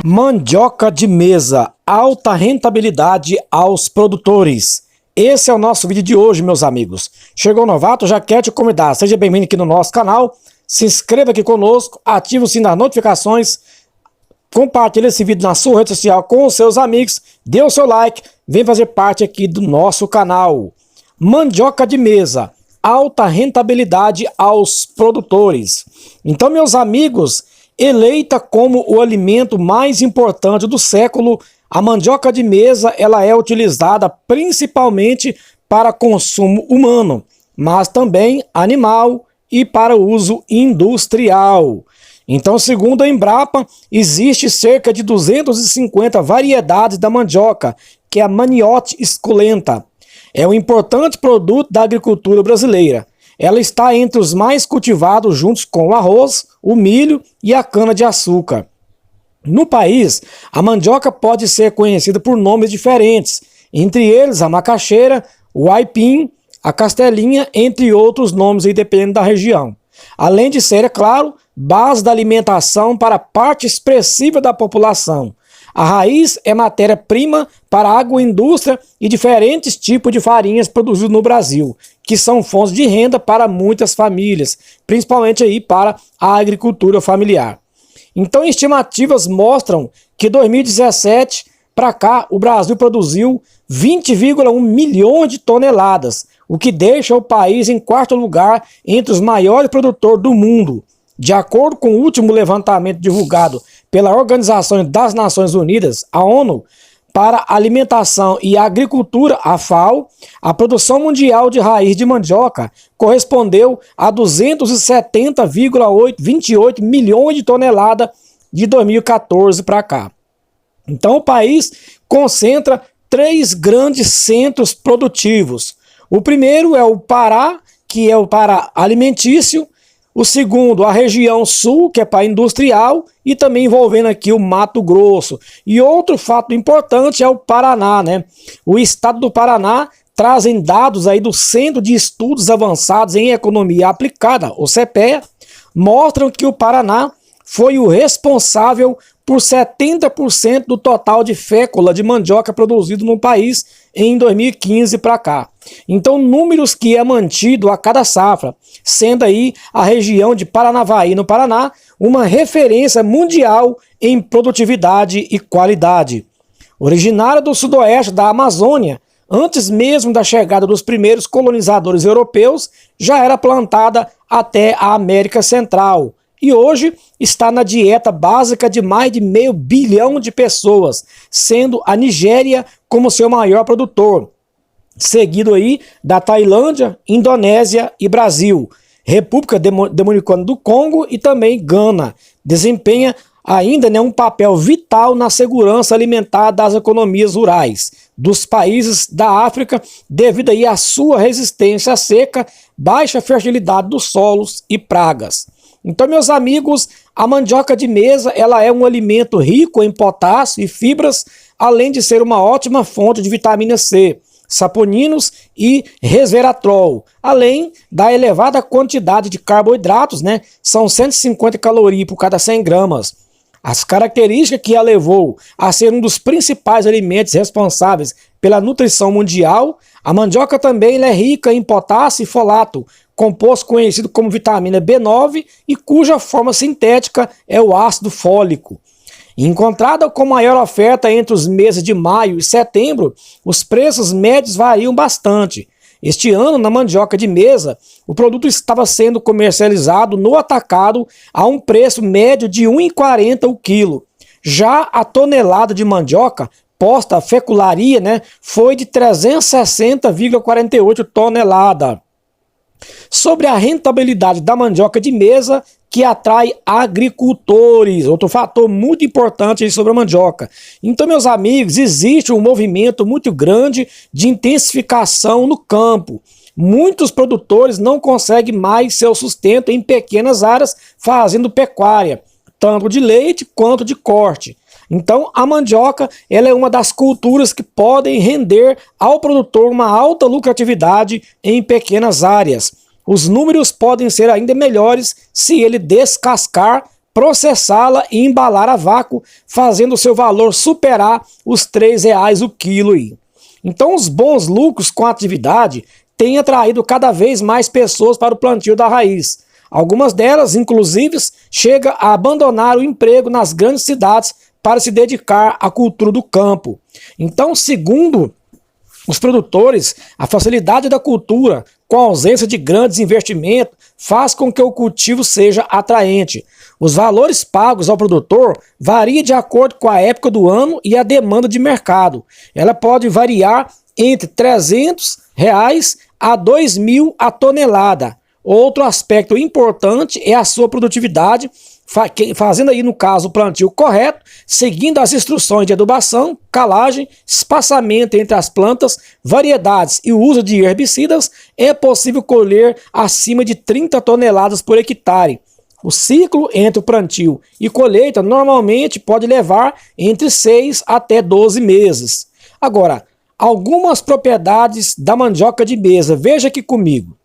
Mandioca de mesa, alta rentabilidade aos produtores. Esse é o nosso vídeo de hoje, meus amigos. Chegou novato, já quer te convidar. Seja bem-vindo aqui no nosso canal. Se inscreva aqui conosco, ative o sininho das notificações, compartilhe esse vídeo na sua rede social com os seus amigos, dê o seu like, vem fazer parte aqui do nosso canal. Mandioca de mesa, alta rentabilidade aos produtores. Então, meus amigos, eleita como o alimento mais importante do século, a mandioca de mesa ela é utilizada principalmente para consumo humano, mas também animal e para uso industrial. Então, segundo a Embrapa, existe cerca de 250 variedades da mandioca, que é a Maniote esculenta. É um importante produto da agricultura brasileira. Ela está entre os mais cultivados juntos com o arroz, o milho e a cana-de-açúcar. No país, a mandioca pode ser conhecida por nomes diferentes, entre eles a macaxeira, o aipim, a castelinha, entre outros nomes aí dependendo da região. Além de ser, é claro, base da alimentação para parte expressiva da população. A raiz é matéria-prima para a agroindústria e diferentes tipos de farinhas produzidas no Brasil, que são fontes de renda para muitas famílias, principalmente aí para a agricultura familiar. Então, estimativas mostram que 2017 para cá o Brasil produziu 20,1 milhões de toneladas, o que deixa o país em quarto lugar entre os maiores produtores do mundo. De acordo com o último levantamento divulgado pela Organização das Nações Unidas, a ONU, para a Alimentação e Agricultura, a FAO, a produção mundial de raiz de mandioca correspondeu a 270,28 milhões de toneladas de 2014 para cá. Então o país concentra 3 grandes centros produtivos. O primeiro é o Pará, que é o Pará alimentício. O segundo, a região sul, que é para industrial, e também envolvendo aqui o Mato Grosso. E outro fato importante é o Paraná, né? O estado do Paraná trazem dados aí do Centro de Estudos Avançados em Economia Aplicada, o CEPEA, mostram que o Paraná foi o responsável por 70% do total de fécula de mandioca produzido no país em 2015 para cá. Então, números que é mantido a cada safra, sendo aí a região de Paranavaí, no Paraná, uma referência mundial em produtividade e qualidade. Originária do sudoeste da Amazônia, antes mesmo da chegada dos primeiros colonizadores europeus, já era plantada até a América Central. E hoje está na dieta básica de mais de 500 milhões de pessoas, sendo a Nigéria como seu maior produtor, seguido aí da Tailândia, Indonésia e Brasil, República Dominicana do Congo e também Gana. Desempenha ainda, né, um papel vital na segurança alimentar das economias rurais dos países da África, devido aí à sua resistência à seca, baixa fertilidade dos solos e pragas. Então, meus amigos, a mandioca de mesa ela é um alimento rico em potássio e fibras, além de ser uma ótima fonte de vitamina C, saponinos e resveratrol, além da elevada quantidade de carboidratos, né? São 150 calorias por cada 100 gramas. As características que a levou a ser um dos principais alimentos responsáveis pela nutrição mundial, a mandioca também é rica em potássio e folato, composto conhecido como vitamina B9 e cuja forma sintética é o ácido fólico. Encontrada com maior oferta entre os meses de maio e setembro, os preços médios variam bastante. Este ano, na mandioca de mesa, o produto estava sendo comercializado no atacado a um preço médio de R$ 1,40 o quilo. Já a tonelada de mandioca posta a fecularia, né, foi de 360,48 toneladas. Sobre a rentabilidade da mandioca de mesa, que atrai agricultores, outro fator muito importante aí sobre a mandioca. Então, meus amigos, existe um movimento muito grande de intensificação no campo. Muitos produtores não conseguem mais seu sustento em pequenas áreas fazendo pecuária, tanto de leite quanto de corte. Então, a mandioca ela é uma das culturas que podem render ao produtor uma alta lucratividade em pequenas áreas. Os números podem ser ainda melhores se ele descascar processá-la e embalar a vácuo, fazendo o seu valor superar os R$ 3 o quilo. Então os bons lucros com a atividade têm atraído cada vez mais pessoas para o plantio da raiz. Algumas delas, inclusive, chegam a abandonar o emprego nas grandes cidades para se dedicar à cultura do campo. Então, segundo os produtores, a facilidade da cultura, com a ausência de grandes investimentos, faz com que o cultivo seja atraente. Os valores pagos ao produtor variam de acordo com a época do ano e a demanda de mercado. Ela pode variar entre R$ 300 a R$ 2.000 a tonelada. Outro aspecto importante é a sua produtividade, fazendo aí no caso o plantio correto, seguindo as instruções de adubação, calagem, espaçamento entre as plantas, variedades e o uso de herbicidas, é possível colher acima de 30 toneladas por hectare. O ciclo entre o plantio e colheita normalmente pode levar entre 6 até 12 meses. Agora, algumas propriedades da mandioca de mesa, veja aqui comigo.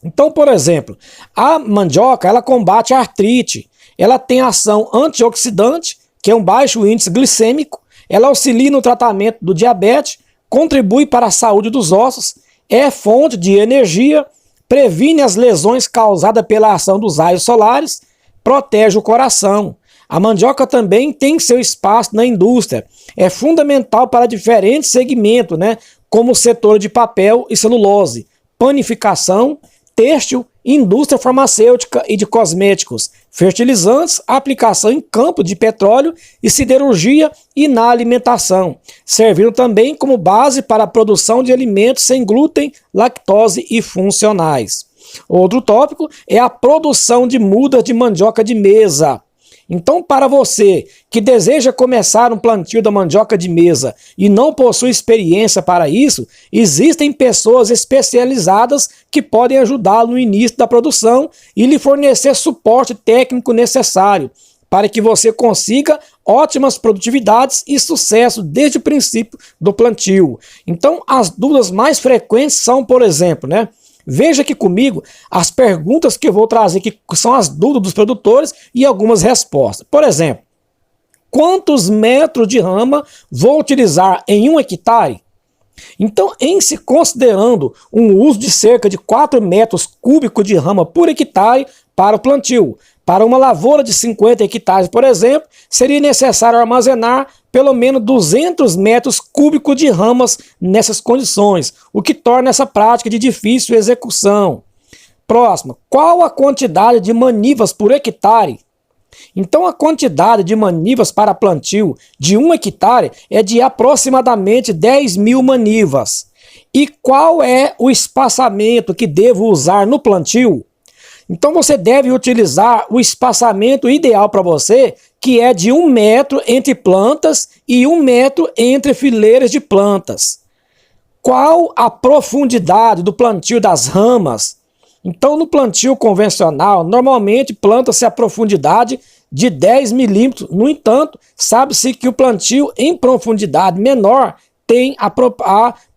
Então, por exemplo, a mandioca ela combate a artrite, ela tem ação antioxidante, que é um baixo índice glicêmico, ela auxilia no tratamento do diabetes, contribui para a saúde dos ossos, é fonte de energia, previne as lesões causadas pela ação dos raios solares, protege o coração. A mandioca também tem seu espaço na indústria, é fundamental para diferentes segmentos, como o setor de papel e celulose, panificação, têxtil, indústria farmacêutica e de cosméticos, fertilizantes, aplicação em campo de petróleo e siderurgia e na alimentação, servindo também como base para a produção de alimentos sem glúten, lactose e funcionais. Outro tópico é a produção de mudas de mandioca de mesa. Então, para você que deseja começar um plantio da mandioca de mesa e não possui experiência para isso, existem pessoas especializadas que podem ajudá-lo no início da produção e lhe fornecer suporte técnico necessário para que você consiga ótimas produtividades e sucesso desde o princípio do plantio. Então, as dúvidas mais frequentes são, por exemplo, veja aqui comigo as perguntas que eu vou trazer, que são as dúvidas dos produtores e algumas respostas. Por exemplo, quantos metros de rama vou utilizar em 1 hectare? Então, em se considerando um uso de cerca de 4 metros cúbicos de rama por hectare para o plantio, para uma lavoura de 50 hectares, por exemplo, seria necessário armazenar pelo menos 200 metros cúbicos de ramas nessas condições, o que torna essa prática de difícil execução. Próximo, qual a quantidade de manivas por hectare? Então a quantidade de manivas para plantio de 1 hectare é de aproximadamente 10.000 manivas. E qual é o espaçamento que devo usar no plantio? Então você deve utilizar o espaçamento ideal para você, que é de 1 metro entre plantas e 1 metro entre fileiras de plantas. Qual a profundidade do plantio das ramas? Então no plantio convencional, normalmente planta-se a profundidade de 10 milímetros. No entanto, sabe-se que o plantio em profundidade menor tem a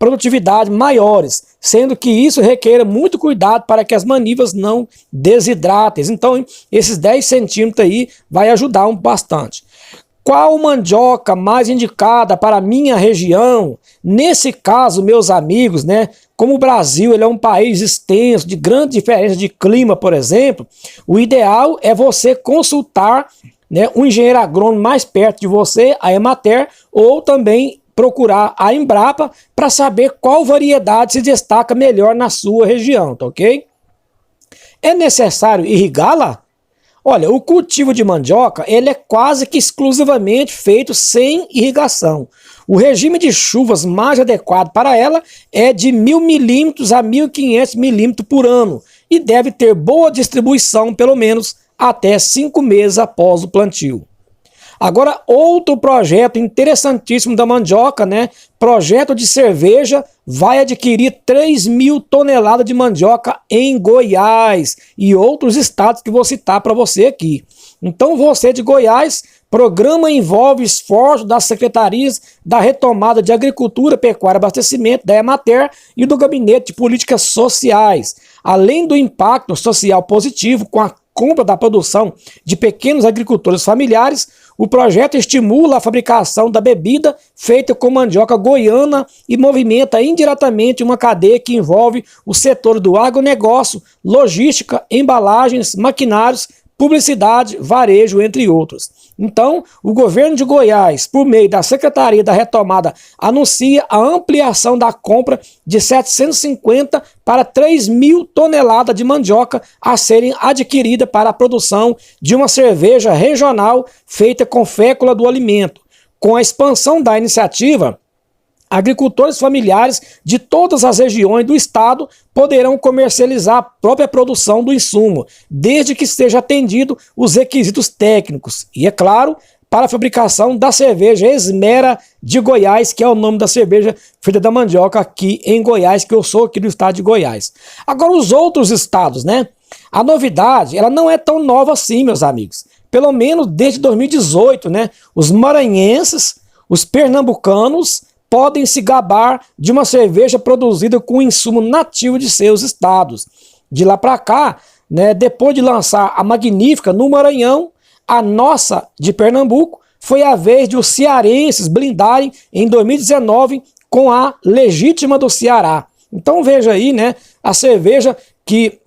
produtividade maiores, sendo que isso requer muito cuidado para que as manivas não desidratem. Então, esses 10 centímetros aí vai ajudar bastante. Qual mandioca mais indicada para a minha região? Nesse caso, meus amigos, como o Brasil ele é um país extenso, de grande diferença de clima, por exemplo, o ideal é você consultar um engenheiro agrônomo mais perto de você, a Emater, ou também procurar a Embrapa para saber qual variedade se destaca melhor na sua região, tá ok? É necessário irrigá-la? Olha, o cultivo de mandioca ele é quase que exclusivamente feito sem irrigação. O regime de chuvas mais adequado para ela é de 1.000 milímetros a 1.500 milímetros por ano e deve ter boa distribuição pelo menos até 5 meses após o plantio. Agora, outro projeto interessantíssimo da mandioca, projeto de cerveja, vai adquirir 3.000 toneladas de mandioca em Goiás e outros estados que vou citar para você aqui. Então, você de Goiás, programa envolve esforço das secretarias da retomada de Agricultura, Pecuária e Abastecimento, da Emater e do Gabinete de Políticas Sociais, além do impacto social positivo com a compra da produção de pequenos agricultores familiares, o projeto estimula a fabricação da bebida feita com mandioca goiana e movimenta indiretamente uma cadeia que envolve o setor do agronegócio, logística, embalagens, maquinários, publicidade, varejo, entre outros. Então, o governo de Goiás, por meio da Secretaria da Retomada, anuncia a ampliação da compra de 750 para 3.000 toneladas de mandioca a serem adquiridas para a produção de uma cerveja regional feita com fécula do alimento. Com a expansão da iniciativa, agricultores familiares de todas as regiões do estado poderão comercializar a própria produção do insumo, desde que esteja atendido os requisitos técnicos e, é claro, para a fabricação da cerveja Esmera de Goiás, que é o nome da cerveja feita da mandioca aqui em Goiás, que eu sou aqui do estado de Goiás. Agora, os outros estados, né? A novidade, ela não é tão nova assim, meus amigos. Pelo menos desde 2018, né? Os maranhenses, os pernambucanos podem se gabar de uma cerveja produzida com insumo nativo de seus estados. De lá para cá, né, depois de lançar a Magnífica no Maranhão, a nossa de Pernambuco, foi a vez de os cearenses blindarem em 2019 com a Legítima do Ceará. Então veja aí, né, a cerveja que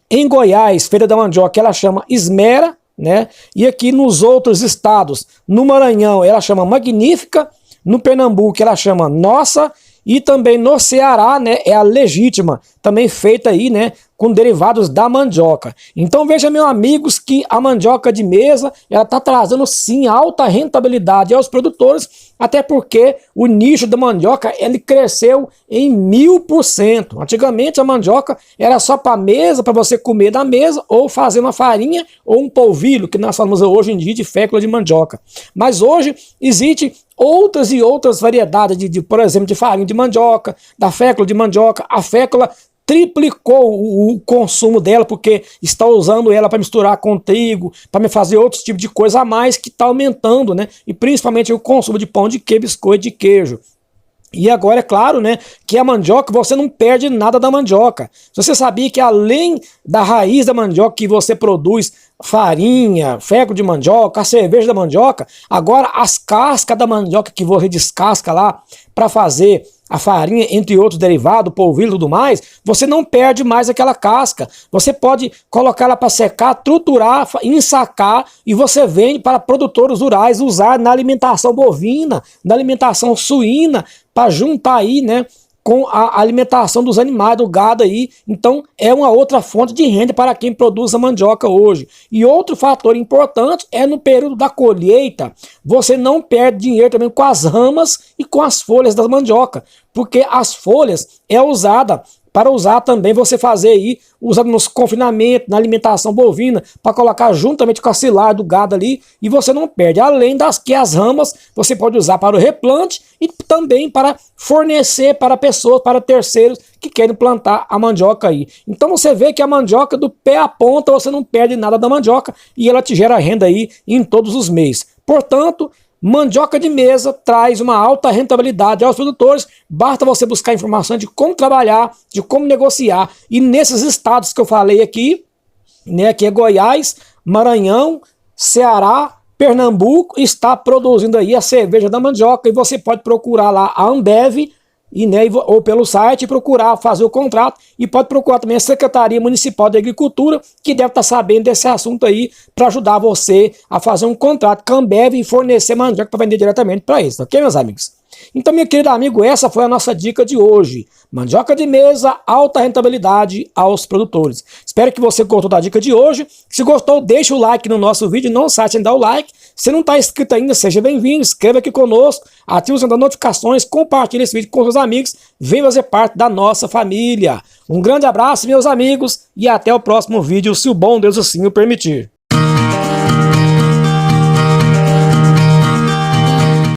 em Goiás, Feira da Mandioca, ela chama Esmera, né, e aqui nos outros estados, no Maranhão, ela chama Magnífica, no Pernambuco ela chama Nossa, e também no Ceará, né, é a Legítima, também feita aí, né, com derivados da mandioca. Então veja, meus amigos, que a mandioca de mesa, ela está trazendo sim alta rentabilidade aos produtores, até porque o nicho da mandioca, ele cresceu em 1000%. Antigamente a mandioca era só para mesa, para você comer na mesa, ou fazer uma farinha, ou um polvilho, que nós falamos hoje em dia de fécula de mandioca. Mas hoje existe outras e outras variedades, por exemplo, de farinha de mandioca, da fécula de mandioca. A fécula triplicou o consumo dela, porque está usando ela para misturar com trigo, para fazer outros tipos de coisa a mais, que está aumentando, né? E principalmente o consumo de pão de queijo, biscoito de queijo. E agora é claro, né, que a mandioca, você não perde nada da mandioca. Você sabia que além da raiz da mandioca que você produz farinha, fécula de mandioca, a cerveja da mandioca, agora as cascas da mandioca que você descasca lá para fazer a farinha, entre outros derivados, polvilho e tudo mais, você não perde mais aquela casca. Você pode colocar ela para secar, triturar, ensacar, e você vende para produtores rurais usar na alimentação bovina, na alimentação suína, para juntar aí, né, com a alimentação dos animais, do gado aí. Então é uma outra fonte de renda para quem produz a mandioca hoje. E outro fator importante é no período da colheita, você não perde dinheiro também com as ramas e com as folhas da mandioca, porque as folhas é usada para usar também, você fazer aí, usando nos confinamentos, na alimentação bovina, para colocar juntamente com a silagem do gado ali, e você não perde. Além das que as ramas você pode usar para o replante e também para fornecer para pessoas, para terceiros que querem plantar a mandioca aí. Então você vê que a mandioca, do pé à ponta, você não perde nada da mandioca, e ela te gera renda aí em todos os meses. Portanto, mandioca de mesa traz uma alta rentabilidade aos produtores. Basta você buscar informação de como trabalhar, de como negociar. E nesses estados que eu falei aqui, né, que é Goiás, Maranhão, Ceará, Pernambuco, está produzindo aí a cerveja da mandioca. E você pode procurar lá a Ambev, ou pelo site, procurar fazer o contrato, e pode procurar também a Secretaria Municipal de Agricultura, que deve estar sabendo desse assunto aí, para ajudar você a fazer um contrato com a Ambev e fornecer mandioca para vender diretamente para eles, ok, meus amigos? Então, meu querido amigo, essa foi a nossa dica de hoje. Mandioca de mesa, alta rentabilidade aos produtores. Espero que você gostou da dica de hoje. Se gostou, deixa o like no nosso vídeo, não esqueça de dar o like. Se não está inscrito ainda, seja bem-vindo, inscreva aqui conosco, ative o sininho das notificações, compartilhe esse vídeo com seus amigos, venha fazer parte da nossa família. Um grande abraço, meus amigos, e até o próximo vídeo, se o bom Deus assim o permitir.